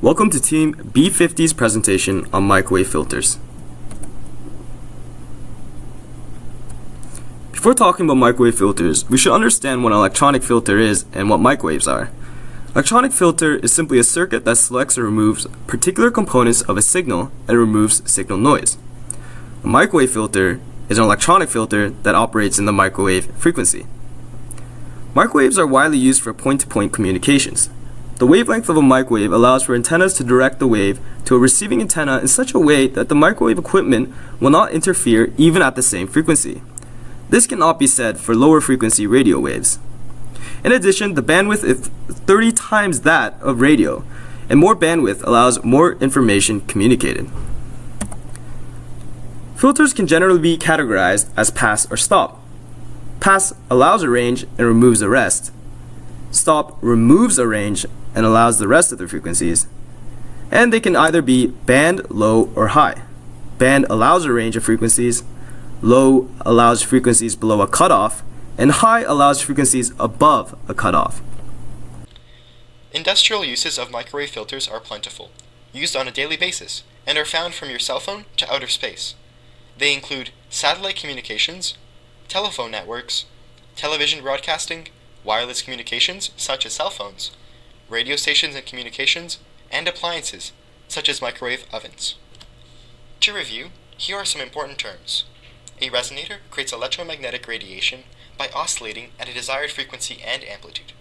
Welcome to Team B50's presentation on microwave filters. Before talking about microwave filters, we should understand what an electronic filter is and what microwaves are. Electronic filter is simply a circuit that selects or removes particular components of a signal and removes signal noise. A microwave filter is an electronic filter that operates in the microwave frequency. Microwaves are widely used for point-to-point communications. The wavelength of a microwave allows for antennas to direct the wave to a receiving antenna in such a way that the microwave equipment will not interfere even at the same frequency. This cannot be said for lower frequency radio waves. In addition, the bandwidth is 30 times that of radio, and more bandwidth allows more information communicated. Filters can generally be categorized as pass or stop. Pass allows a range and removes the rest. Stop removes a range and allows the rest of the frequencies. And they can either be band, low, or high. Band allows a range of frequencies, low allows frequencies below a cutoff, and high allows frequencies above a cutoff. Industrial uses of microwave filters are plentiful, used on a daily basis, and are found from your cell phone to outer space. They include satellite communications, telephone networks, television broadcasting, wireless communications such as cell phones, radio stations and communications, and appliances such as microwave ovens. To review, here are some important terms. A resonator creates electromagnetic radiation by oscillating at a desired frequency and amplitude.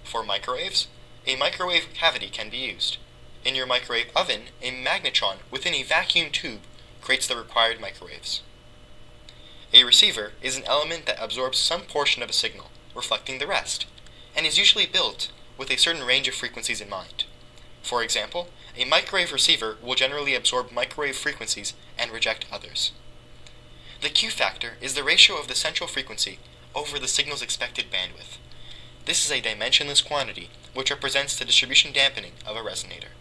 For microwaves, a microwave cavity can be used. In your microwave oven, a magnetron within a vacuum tube creates the required microwaves. A receiver is an element that absorbs some portion of a signal, reflecting the rest, and is usually built with a certain range of frequencies in mind. For example, a microwave receiver will generally absorb microwave frequencies and reject others. The Q factor is the ratio of the central frequency over the signal's expected bandwidth. This is a dimensionless quantity which represents the distribution dampening of a resonator.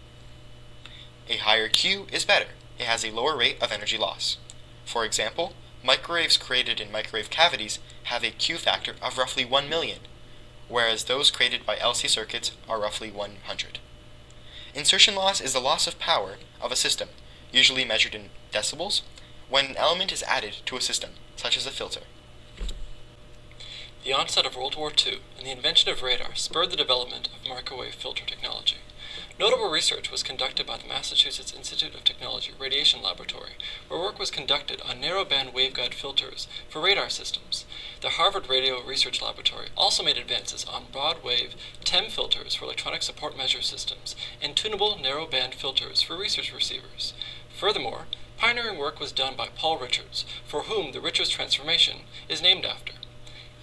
A higher Q is better. It has a lower rate of energy loss. For example, microwaves created in microwave cavities have a Q factor of roughly 1 million, whereas those created by LC circuits are roughly 100. Insertion loss is the loss of power of a system, usually measured in decibels, when an element is added to a system, such as a filter. The onset of World War II and the invention of radar spurred the development of microwave filter technology. Notable research was conducted by the Massachusetts Institute of Technology Radiation Laboratory, where work was conducted on narrowband waveguide filters for radar systems. The Harvard Radio Research Laboratory also made advances on broadwave TEM filters for electronic support measure systems and tunable narrowband filters for research receivers. Furthermore, pioneering work was done by Paul Richards, for whom the Richards transformation is named after.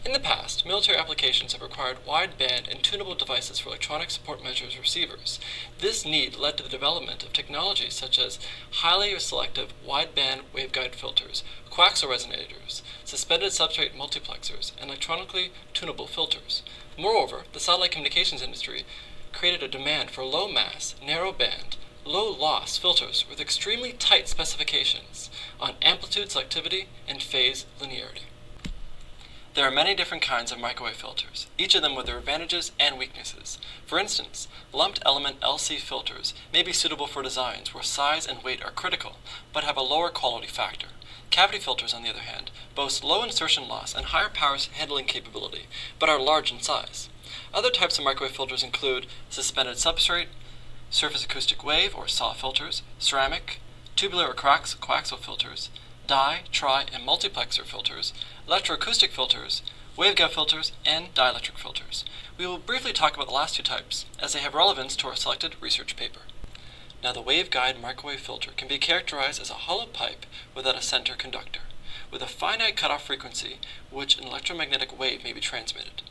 In the past, military applications have required wideband and tunable devices for electronic support measures receivers. This need led to the development of technologies such as highly selective wideband waveguide filters, coaxial resonators, suspended substrate multiplexers, and electronically tunable filters. Moreover, the satellite communications industry created a demand for low-mass, narrow-band, low-loss filters with extremely tight specifications on amplitude selectivity and phase linearity. There are many different kinds of microwave filters, each of them with their advantages and weaknesses. For instance, lumped element LC filters may be suitable for designs where size and weight are critical, but have a lower quality factor. Cavity filters, on the other hand, boast low insertion loss and higher power handling capability, but are large in size. Other types of microwave filters include suspended substrate, surface acoustic wave or SAW filters, ceramic, tubular or coaxial filters, di, tri, and multiplexer filters, electroacoustic filters, waveguide filters, and dielectric filters. We will briefly talk about the last two types, as they have relevance to our selected research paper. Now, the waveguide microwave filter can be characterized as a hollow pipe without a center conductor, with a finite cutoff frequency which an electromagnetic wave may be transmitted.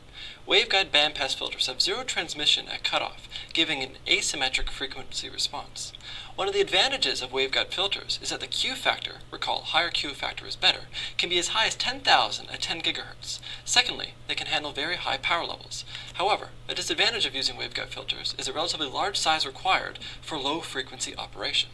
Waveguide bandpass filters have zero transmission at cutoff, giving an asymmetric frequency response. One of the advantages of waveguide filters is that the Q factor, recall higher Q factor is better, can be as high as 10,000 at 10 GHz. Secondly, they can handle very high power levels. However, a disadvantage of using waveguide filters is a relatively large size required for low frequency operation.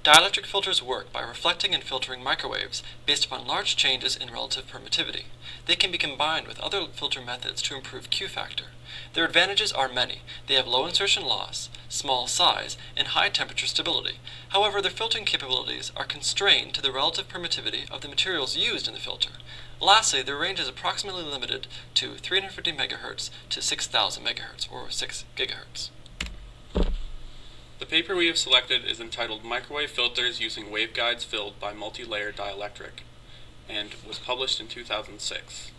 Dielectric filters work by reflecting and filtering microwaves based upon large changes in relative permittivity. They can be combined with other filter methods to improve Q factor. Their advantages are many. They have low insertion loss, small size, and high temperature stability. However, their filtering capabilities are constrained to the relative permittivity of the materials used in the filter. Lastly, their range is approximately limited to 350 MHz to 6,000 MHz, or 6 GHz. The paper we have selected is entitled Microwave Filters Using Waveguides Filled by Multi-Layer Dielectric, and was published in 2006.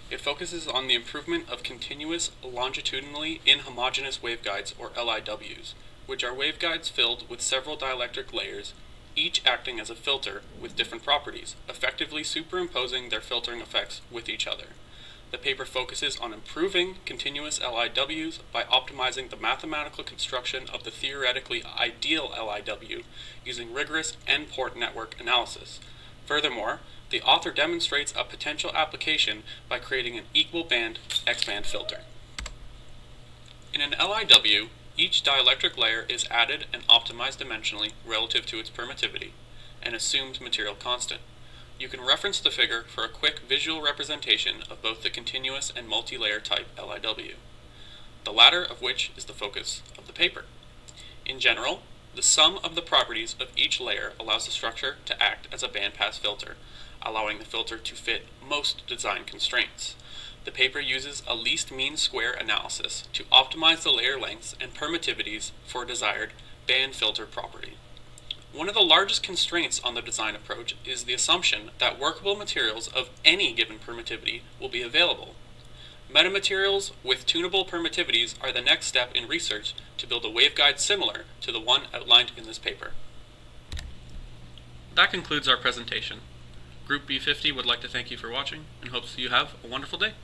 It focuses on the improvement of continuous longitudinally inhomogeneous waveguides, or LIWs, which are waveguides filled with several dielectric layers, each acting as a filter with different properties, effectively superimposing their filtering effects with each other. The paper focuses on improving continuous LIWs by optimizing the mathematical construction of the theoretically ideal LIW using rigorous N-port network analysis. Furthermore, the author demonstrates a potential application by creating an equal band X-band filter. In an LIW, each dielectric layer is added and optimized dimensionally relative to its permittivity, an assumed material constant. You can reference the figure for a quick visual representation of both the continuous and multi-layer type LIW, the latter of which is the focus of the paper. In general, the sum of the properties of each layer allows the structure to act as a bandpass filter, allowing the filter to fit most design constraints. The paper uses a least mean square analysis to optimize the layer lengths and permittivities for a desired band filter property. One of the largest constraints on the design approach is the assumption that workable materials of any given permittivity will be available. Metamaterials with tunable permittivities are the next step in research to build a waveguide similar to the one outlined in this paper. That concludes our presentation. Group B50 would like to thank you for watching and hopes you have a wonderful day.